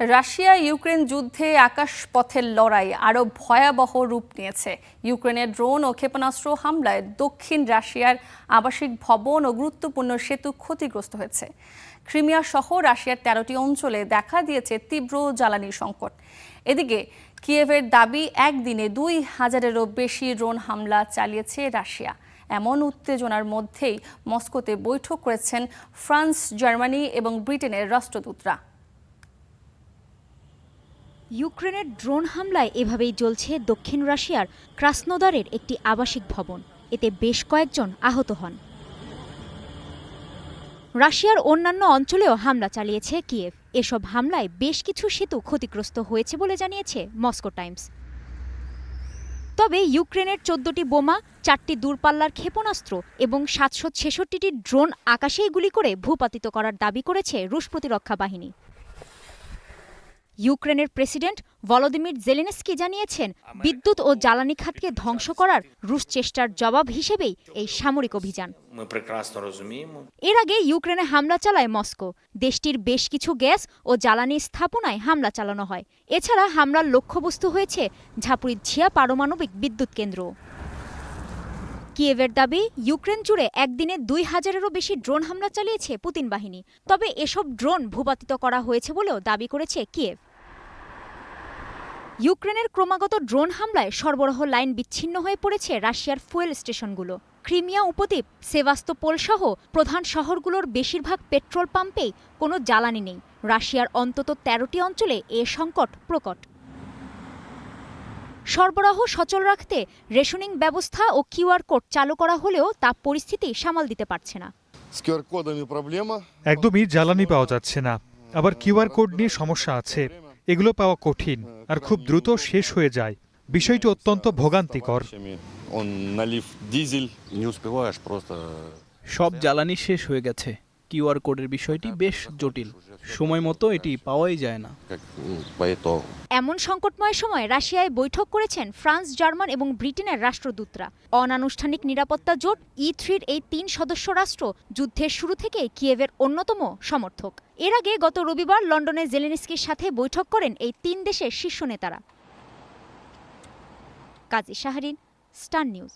Russia Ukraine যুদ্ধে আকাশপথের লড়াই আরও ভয়াবহ রূপ নিয়েছে। ইউক্রেনের ড্রোন ও ক্ষেপণাস্ত্র হামলায় দক্ষিণ রাশিয়ার আবাসিক ভবন ও গুরুত্বপূর্ণ সেতু ক্ষতিগ্রস্ত হয়েছে। ক্রিমিয়া সহ রাশিয়ার ১৩টি অঞ্চলে দেখা দিয়েছে তীব্র জ্বালানি সংকট। এদিকে কিয়েভের দাবি, একদিনে ২,০০০-এরও বেশি ড্রোন হামলা চালিয়েছে রাশিয়া। এমন উত্তেজনার মধ্যেই মস্কোতে বৈঠক করেছেন ফ্রান্স, জার্মানি এবং ব্রিটেনের রাষ্ট্রদূতরা। ইউক্রেনের ড্রোন হামলায় এভাবেই জ্বলছে দক্ষিণ রাশিয়ার ক্রাসনোদারের একটি আবাসিক ভবন। এতে বেশ কয়েকজন আহত হন। রাশিয়ার অন্যান্য অঞ্চলেও হামলা চালিয়েছে কিয়েভ। এসব হামলায় বেশ কিছু সেতু ক্ষতিগ্রস্ত হয়েছে বলে জানিয়েছে মস্কো টাইমস। তবে ইউক্রেনের ১৪টি বোমা, ৪টি দূরপাল্লার ক্ষেপণাস্ত্র এবং ৭৬৬টি ড্রোন আকাশেই গুলি করে ভূপাতিত করার দাবি করেছে রুশ প্রতিরক্ষা বাহিনী। ইউক্রেনের প্রেসিডেন্ট ভলোদিমির জেলেনস্কি জানিয়েছেন, বিদ্যুৎ ও জ্বালানি খাতকে ধ্বংস করার রুশ চেষ্টার জবাব হিসেবেই এই সামরিক অভিযান। এর আগে ইউক্রেনে হামলা চালায় মস্কো। দেশটির বেশ কিছু গ্যাস ও জ্বালানি স্থাপনায় হামলা চালানো হয়। এছাড়া হামলার লক্ষ্যবস্তু হয়েছে ঝাপুরিঝিয়া পারমাণবিক বিদ্যুৎ কেন্দ্র। কিয়েভের দাবি, ইউক্রেন জুড়ে একদিনে ২,০০০-এরও বেশি ড্রোন হামলা চালিয়েছে পুতিন বাহিনী। তবে এসব ড্রোন ভূপাতিত করা হয়েছে বলেও দাবি করেছে কিয়েভ। ইউক্রেনের ক্রমাগত ড্রোন হামলায় সরবরাহ লাইন বিচ্ছিন্ন হয়ে পড়েছে রাশিয়ার ফুয়েল স্টেশনগুলো। ক্রিমিয়া উপদ্বীপ, সেভাস্তোপোল সহ প্রধান শহরগুলোর বেশিরভাগ পেট্রোল পাম্পেই কোনো জ্বালানি নেই। রাশিয়ার অন্তত ১৩টি অঞ্চলে এ সংকট প্রকট। সরবরাহ সচল রাখতে রেশনিং ব্যবস্থা ও কিউআর কোড চালু করা হলেও তা পরিস্থিতি সামাল দিতে পারছে না। একদমই জ্বালানি পাওয়া যাচ্ছে না, আবার কিউআর কোড নিয়ে সমস্যা আছে। এগুলো পাওয়া কঠিন আর খুব দ্রুত শেষ হয়ে যায়। বিষয়টি অত্যন্ত ভোগান্তিকর। সব জ্বালানি শেষ হয়ে গেছে। কিউআর কোডের বিষয়টি বেশ জটিল, সময় মতো এটি পাওয়াই যায় না। এমন সংকটময় সময় রাশিয়ায় বৈঠক করেছেন ফ্রান্স, জার্মান এবং ব্রিটেনের রাষ্ট্রদূতরা। অনানুষ্ঠানিক নিরাপত্তা জোট E3-র এই ৩ সদস্য রাষ্ট্র যুদ্ধের শুরু থেকে কিয়েভের অন্যতম সমর্থক। এর আগে গত রবিবার লন্ডনে জেলেনস্কির সাথে বৈঠক করেন এই ৩ দেশের শীর্ষ নেতারা। কাজী শাহরিন, স্টার নিউজ।